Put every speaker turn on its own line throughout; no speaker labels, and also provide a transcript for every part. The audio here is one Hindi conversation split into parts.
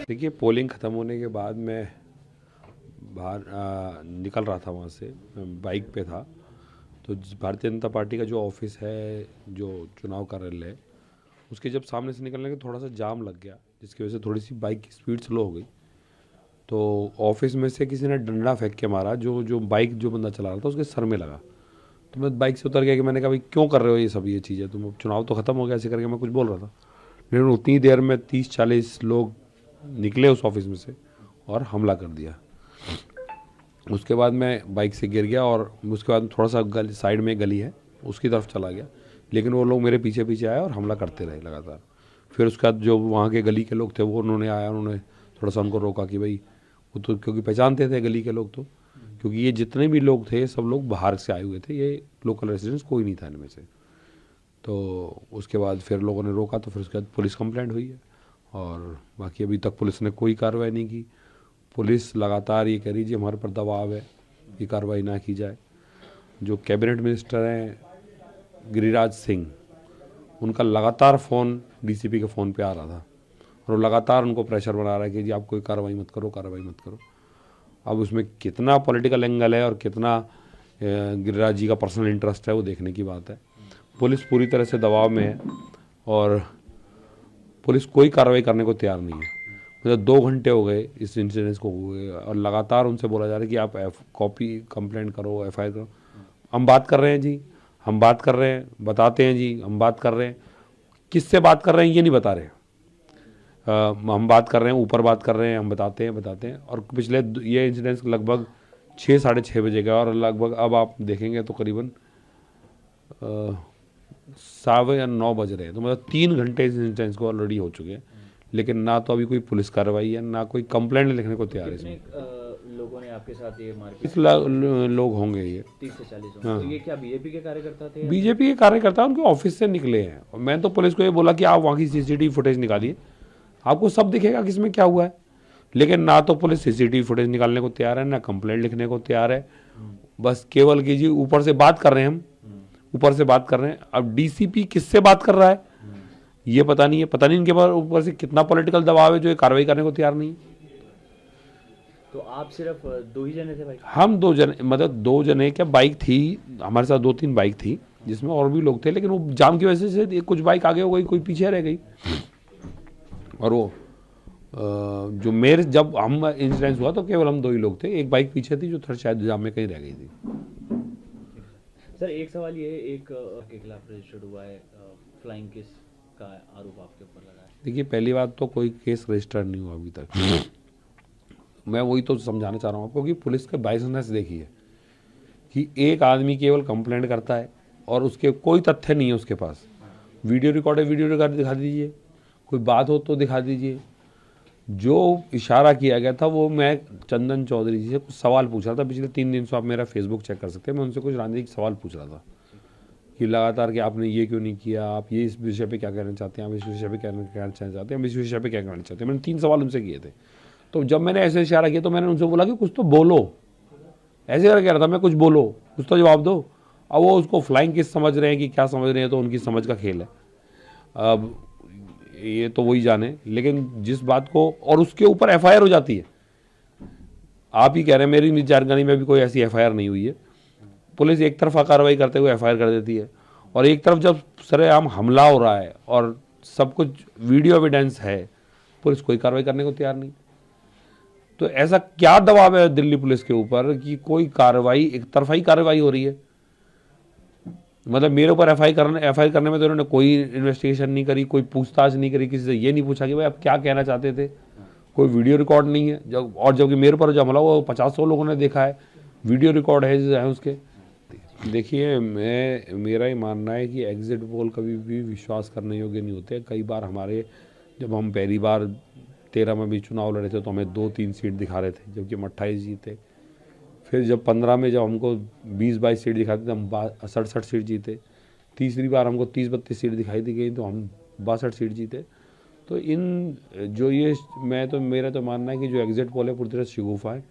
देखिए, पोलिंग ख़त्म होने के बाद मैं बाहर निकल रहा था वहाँ से, मैं बाइक पे था। तो भारतीय जनता पार्टी का जो ऑफिस है, जो चुनाव कार्यालय है, उसके जब सामने से निकलने के थोड़ा सा जाम लग गया, जिसकी वजह से थोड़ी सी बाइक की स्पीड स्लो हो गई। तो ऑफिस में से किसी ने डंडा फेंक के मारा, जो जो बाइक जो बंदा चला रहा था उसके सर में लगा। तो मैं बाइक से उतर गया कि मैंने कहा भाई क्यों कर रहे हो ये सब ये चीज़ें, तुम चुनाव तो ख़त्म हो गया, ऐसे करके मैं कुछ बोल रहा था। लेकिन उतनी देर में 30-40 लोग निकले उस ऑफिस में से और हमला कर दिया। उसके बाद मैं बाइक से गिर गया और उसके बाद थोड़ा सा साइड में गली है उसकी तरफ चला गया, लेकिन वो लोग मेरे पीछे पीछे आए और हमला करते रहे लगातार। फिर उसके बाद जो वहाँ के गली के लोग थे वो उन्होंने आया, उन्होंने थोड़ा सा उनको रोका कि भाई वो तो क्योंकि पहचानते थे गली के लोग, तो क्योंकि ये जितने भी लोग थे सब लोग बाहर से आए हुए थे, ये लोकल रेसिडेंट्स कोई नहीं था इनमें से। तो उसके बाद फिर लोगों ने रोका, तो फिर उसके बाद पुलिस कंप्लेंट हुई है और बाकी अभी तक पुलिस ने कोई कार्रवाई नहीं की। पुलिस लगातार ये कह रही जी हमारे पर दबाव है कि कार्रवाई ना की जाए। जो कैबिनेट मिनिस्टर हैं गिरिराज सिंह, उनका लगातार फ़ोन डीसीपी के फ़ोन पे आ रहा था और वो लगातार उनको प्रेशर बना रहा है कि जी आप कोई कार्रवाई मत करो, कार्रवाई मत करो। अब उसमें कितना पॉलिटिकल एंगल है और कितना गिरिराज जी का पर्सनल इंटरेस्ट है वो देखने की बात है। पुलिस पूरी तरह से दबाव में है और पुलिस कोई कार्रवाई करने को तैयार नहीं है। मतलब 2 घंटे हो गए इस इंसिडेंस को हुए और लगातार उनसे बोला जा रहा है कि आप कॉपी कंप्लेंट करो, एफआईआर करो। हम बात कर रहे हैं जी, हम बात कर रहे हैं, बताते हैं जी हम बात कर रहे हैं, किससे बात कर रहे हैं ये नहीं बता रहे। हम बात कर रहे हैं, ऊपर बात कर रहे हैं, हम बताते हैं। और पिछले ये इंसिडेंस लगभग 6-6:30 बजे का और लगभग अब आप देखेंगे तो करीबन 9:15 बज रहे हैं। तो मतलब 3 घंटे इस इंसिडेंस को ऑलरेडी हो चुके हैं, लेकिन ना तो अभी कोई पुलिस कार्रवाई है, ना कोई कंप्लेंट लिखने को तैयार है। इसमें
लोगों ने आपके साथ ये मारपीट,
इस लोग होंगे ये
30 से 40
हाँ।
तो ये क्या बीजेपी के कार्यकर्ता थे?
बीजेपी के कार्यकर्ता उनके ऑफिस से निकले हैं और मैं तो पुलिस को ये बोला कि आप वहाँ की सीसीटीवी फुटेज निकालिए, आपको सब दिखेगा किसमें क्या हुआ है। लेकिन ना तो पुलिस सीसीटीवी फुटेज निकालने को तैयार है, ना कंप्लेंट लिखने को तैयार है। बस केवल की जी ऊपर से बात कर रहे हैं, हम ऊपर से बात कर रहे हैं। अब डीसीपी किससे बात कर रहा है ये पता नहीं है, पता नहीं इनके पास ऊपर से कितना पॉलिटिकल दबाव है जो ये कार्रवाई करने को तैयार नहीं है।
तो आप सिर्फ 2 ही जने थे भाई?
हम 2 जने, मतलब 2 जने क्या, बाइक थी हमारे साथ, 2-3 बाइक थी जिसमें और भी लोग थे, लेकिन वो जाम की वजह से कुछ बाइक आगे हो गई, कोई पीछे रह गई। और वो जो मेरे जब हम इंसिडेंस हुआ तो केवल हम 2 ही लोग थे, एक बाइक पीछे थी जो थोड़ा शायद जाम में कहीं रह गई थी।
सर एक सवाल ये, एक के खिलाफ रजिस्टर्ड हुआ है फ्लाइंग किस का आरोप आपके ऊपर लगा है?
देखिए, पहली बात तो कोई केस रजिस्टर नहीं हुआ अभी तक। मैं वही तो समझाना चाह रहा हूँ आपको कि पुलिस का बाइसनेस देखिए कि एक आदमी केवल कंप्लेंट करता है और उसके कोई तथ्य नहीं है उसके पास। वीडियो रिकॉर्ड है, वीडियो रिकॉर्ड दिखा दीजिए, कोई बात हो तो दिखा दीजिए। जो इशारा किया गया था वो मैं चंदन चौधरी जी से कुछ सवाल पूछ रहा था पिछले 3 दिन से, आप मेरा फेसबुक चेक कर सकते हैं। मैं उनसे कुछ राजनीतिक सवाल पूछ रहा था कि लगातार कि आपने ये क्यों नहीं किया, आप ये इस विषय पे क्या कहना चाहते हैं, आप इस विषय पे क्या कहना चाहते हैं, हम इस विषय पे क्या कहना चाहते हैं। मैंने 3 सवाल उनसे किए थे। तो जब मैंने ऐसे इशारा किया तो मैंने उनसे बोला कि कुछ तो बोलो, ऐसे कर कह रहा था मैं, कुछ बोलो, कुछ तो जवाब दो। अब वो उसको फ्लाइंग किस समझ रहे हैं कि क्या समझ रहे हैं, तो उनकी समझ का खेल है। अब ये तो वही जाने, लेकिन जिस बात को, और उसके ऊपर एफआईआर हो जाती है। आप ही कह रहे हैं, मेरी जानकारी में भी कोई ऐसी एफआईआर नहीं हुई है। पुलिस एक तरफा कार्रवाई करते हुए एफआईआर कर देती है, और एक तरफ जब सरेआम हमला हो रहा है और सब कुछ वीडियो एविडेंस है, पुलिस कोई कार्रवाई करने को तैयार नहीं। तो ऐसा क्या दबाव है दिल्ली पुलिस के ऊपर कि कोई कार्रवाई, एक तरफा ही कार्रवाई हो रही है। मतलब मेरे ऊपर एफआईआर करने में तो इन्होंने कोई इन्वेस्टिगेशन नहीं करी, कोई पूछताछ नहीं करी, किसी से ये नहीं पूछा कि भाई आप क्या कहना चाहते थे। कोई वीडियो रिकॉर्ड नहीं है, जबकि मेरे पर जो हमला वो 50-100 लोगों ने देखा है, वीडियो रिकॉर्ड है उसके। देखिए, मेरा ही मानना है कि एग्जिट पोल कभी भी विश्वास करने योग्य नहीं होते। कई बार हमारे, जब हम पहली बार 13 में भी चुनाव लड़े थे तो हमें 2-3 सीट दिखा रहे थे, जबकि हम 28 जीते। फिर जब 15 में जब हमको 20-22 सीट दिखाते थे, हम 67 सीट जीते। तीसरी बार हमको 30-32 सीट दिखाई दी गई तो हम 62 सीट जीते। तो इन जो ये मेरा तो मानना है कि जो एग्जिट पोल है पूरी तरह शिगुफा है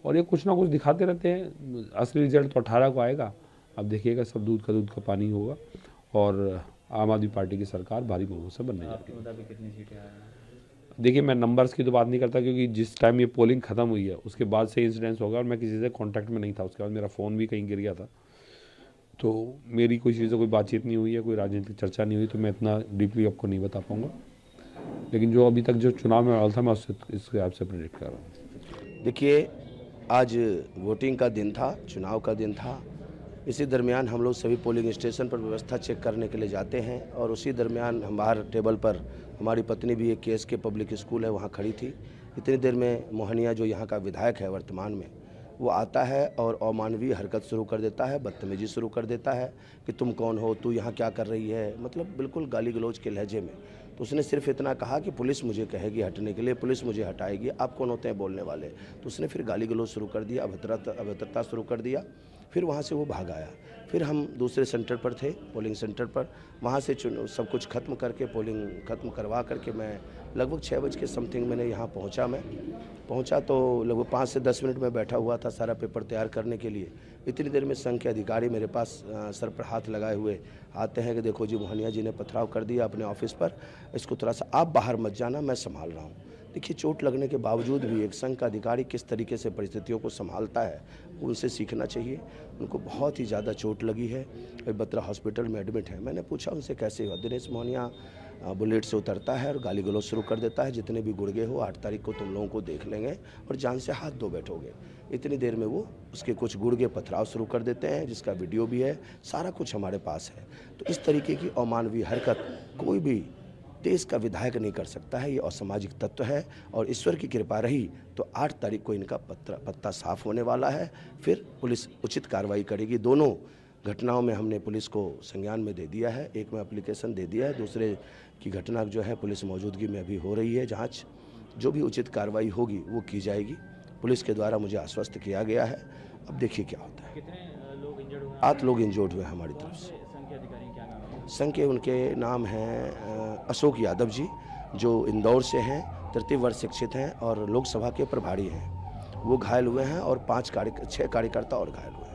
और ये कुछ ना कुछ दिखाते रहते हैं। असली रिजल्ट तो 18 को आएगा। अब देखिएगा, सब दूध का पानी होगा और आम आदमी पार्टी की सरकार भारी बहुमत से बनने जा रही है।
कितनी सीटें आ रही हैं?
देखिए मैं नंबर्स की तो बात नहीं करता, क्योंकि जिस टाइम ये पोलिंग ख़त्म हुई है उसके बाद से इंसिडेंस होगा और मैं किसी से कांटेक्ट में नहीं था। उसके बाद मेरा फ़ोन भी कहीं गिर गया था, तो मेरी कोई चीज़ से कोई बातचीत नहीं हुई है, कोई राजनीतिक चर्चा नहीं हुई, तो मैं इतना डीपली आपको नहीं बता पाऊँगा। लेकिन जो अभी तक जो चुनाव में माहौल था मैं उससे इसके आपसे प्रेडिक्ट कर रहा हूँ।
देखिए, आज वोटिंग का दिन था, चुनाव का दिन था। इसी दरमियान हम लोग सभी पोलिंग स्टेशन पर व्यवस्था चेक करने के लिए जाते हैं और उसी दरमियान हम बाहर टेबल पर, हमारी पत्नी भी एक केस के पब्लिक स्कूल है वहाँ खड़ी थी। इतनी देर में मोहनिया जो यहाँ का विधायक है वर्तमान में, वो आता है और अमानवीय हरकत शुरू कर देता है, बदतमीजी शुरू कर देता है कि तुम कौन हो, तू यहाँ क्या कर रही है, मतलब बिल्कुल गाली गलौज के लहजे में। तो उसने सिर्फ इतना कहा कि पुलिस मुझे कहेगी हटने के लिए, पुलिस मुझे हटाएगी, आप कौन होते हैं बोलने वाले। तो उसने फिर गाली गलौज शुरू कर दिया, अभद्रता शुरू कर दिया। फिर वहाँ से वो भाग आया। फिर हम दूसरे सेंटर पर थे, पोलिंग सेंटर पर, वहाँ से सब कुछ खत्म करके, पोलिंग खत्म करवा करके मैं लगभग 6 बजे के समथिंग मैंने यहाँ पहुँचा तो लगभग 5 से 10 मिनट में बैठा हुआ था सारा पेपर तैयार करने के लिए। इतनी देर में संघ के अधिकारी मेरे पास सर पर हाथ लगाए हुए आते हैं कि देखो जी, मोहनिया जी ने पथराव कर दिया अपने ऑफिस पर, इसको थोड़ा सा आप बाहर मत जाना, मैं संभाल रहा हूँ। देखिए, चोट लगने के बावजूद भी एक संघ का अधिकारी किस तरीके से परिस्थितियों को संभालता है, उनसे सीखना चाहिए। उनको बहुत ही ज़्यादा चोट लगी है, बत्रा हॉस्पिटल में एडमिट है। मैंने पूछा उनसे कैसे हुआ। दिनेश मोहनिया बुलेट से उतरता है और गाली गलौज शुरू कर देता है, जितने भी गुर्गे हो 8 तारीख को तुम लोगों को देख लेंगे और जान से हाथ धो बैठोगे। इतनी देर में वो उसके कुछ गुर्गे पथराव शुरू कर देते हैं, जिसका वीडियो भी है, सारा कुछ हमारे पास है। तो इस तरीके की अमानवीय हरकत कोई भी देश का विधायक नहीं कर सकता है, ये असामाजिक तत्व है। और ईश्वर की कृपा रही तो 8 तारीख को इनका पत्ता साफ होने वाला है, फिर पुलिस उचित कार्रवाई करेगी। दोनों घटनाओं में हमने पुलिस को संज्ञान में दे दिया है, एक में एप्लीकेशन दे दिया है, दूसरे की घटना जो है पुलिस मौजूदगी में अभी हो रही है जांच। जो भी उचित कार्रवाई होगी वो की जाएगी। पुलिस के द्वारा मुझे आश्वस्त किया गया है, अब देखिए क्या होता है।
कितने लोग इंजर्ड हुए?
8 लोग इंजर्ड हुए हमारी तरफ से।
संघ के अधिकारी क्या नाम है?
संघ के उनके नाम हैं अशोक यादव जी, जो इंदौर से हैं, तृतीय वर्ष शिक्षित हैं और लोकसभा के प्रभारी हैं। वो घायल हुए हैं और 6 कार्यकर्ता और घायल हुए हैं।